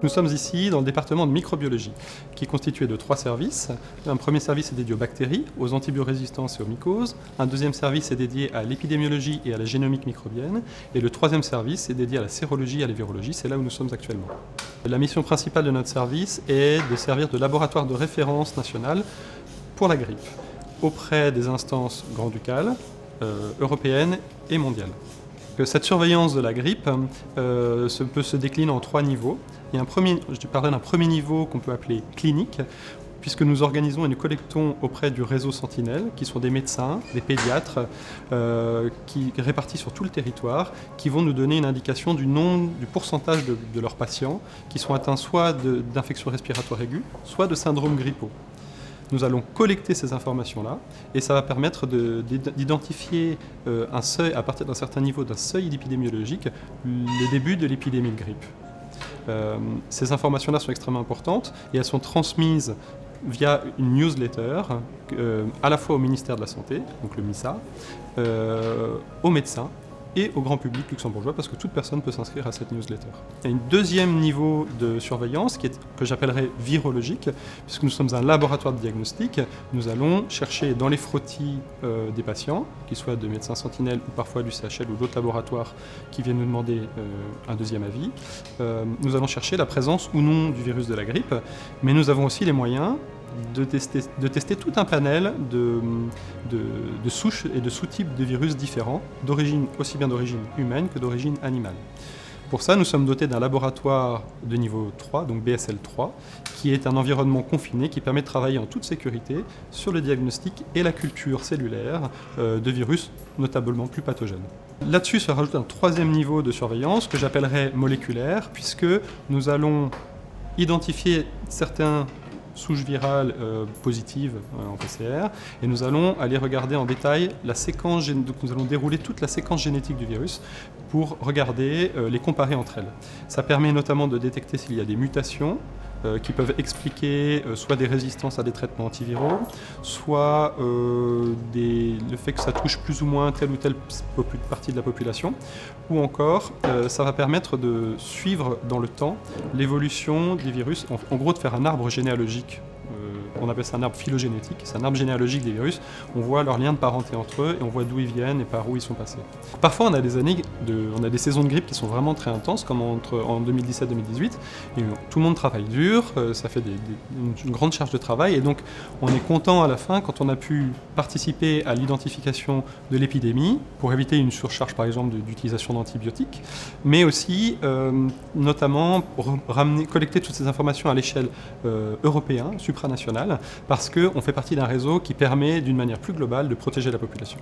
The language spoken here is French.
Nous sommes ici dans le département de microbiologie, qui est constitué de 3 services. Un premier service est dédié aux bactéries, aux antibiorésistances et aux mycoses. Un deuxième service est dédié à l'épidémiologie et à la génomique microbienne. Et le troisième service est dédié à la sérologie et à la virologie. C'est là où nous sommes actuellement. La mission principale de notre service est de servir de laboratoire de référence national pour la grippe, auprès des instances grand-ducales, européennes et mondiales. Cette surveillance de la grippe peut se décliner en 3 niveaux. Il y a je parlerai d'un premier niveau qu'on peut appeler clinique, puisque nous organisons et nous collectons auprès du réseau Sentinelle, qui sont des médecins, des pédiatres, qui répartis sur tout le territoire, qui vont nous donner une indication du pourcentage de leurs patients qui sont atteints soit d'infections respiratoires aiguës, soit de syndrome grippaux. Nous allons collecter ces informations-là et ça va permettre d'identifier un seuil, à partir d'un certain niveau, d'un seuil épidémiologique, le début de l'épidémie de grippe. Ces informations-là sont extrêmement importantes et elles sont transmises via une newsletter à la fois au ministère de la Santé, donc le MISA, aux médecins et au grand public luxembourgeois, parce que toute personne peut s'inscrire à cette newsletter. Il y a un deuxième niveau de surveillance que j'appellerais virologique, puisque nous sommes un laboratoire de diagnostic. Nous allons chercher dans les frottis des patients, qu'ils soient de médecins sentinelles ou parfois du CHL ou d'autres laboratoires qui viennent nous demander un deuxième avis. Nous allons chercher la présence ou non du virus de la grippe, mais nous avons aussi les moyens de tester tout un panel de souches et de sous-types de virus différents, aussi bien d'origine humaine que d'origine animale. Pour ça, nous sommes dotés d'un laboratoire de niveau 3, donc BSL 3, qui est un environnement confiné qui permet de travailler en toute sécurité sur le diagnostic et la culture cellulaire de virus notablement plus pathogènes. Là-dessus se rajoute un troisième niveau de surveillance que j'appellerais moléculaire, puisque nous allons identifier certains souches virales positives en PCR, et nous allons aller regarder en détail la séquence, donc nous allons dérouler toute la séquence génétique du virus pour regarder, les comparer entre elles. Ça permet notamment de détecter s'il y a des mutations qui peuvent expliquer soit des résistances à des traitements antiviraux, soit le fait que ça touche plus ou moins telle ou telle partie de la population, ou encore ça va permettre de suivre dans le temps l'évolution des virus, en gros de faire un arbre généalogique. On appelle ça un arbre phylogénétique, c'est un arbre généalogique des virus. On voit leurs liens de parenté entre eux et on voit d'où ils viennent et par où ils sont passés. Parfois, on a des saisons de grippe qui sont vraiment très intenses, comme en 2017-2018. Tout le monde travaille dur, ça fait une grande charge de travail, et donc on est content à la fin quand on a pu participer à l'identification de l'épidémie pour éviter une surcharge, par exemple, d'utilisation d'antibiotiques, mais aussi, notamment, collecter toutes ces informations à l'échelle européenne, supranationale, parce qu'on fait partie d'un réseau qui permet d'une manière plus globale de protéger la population.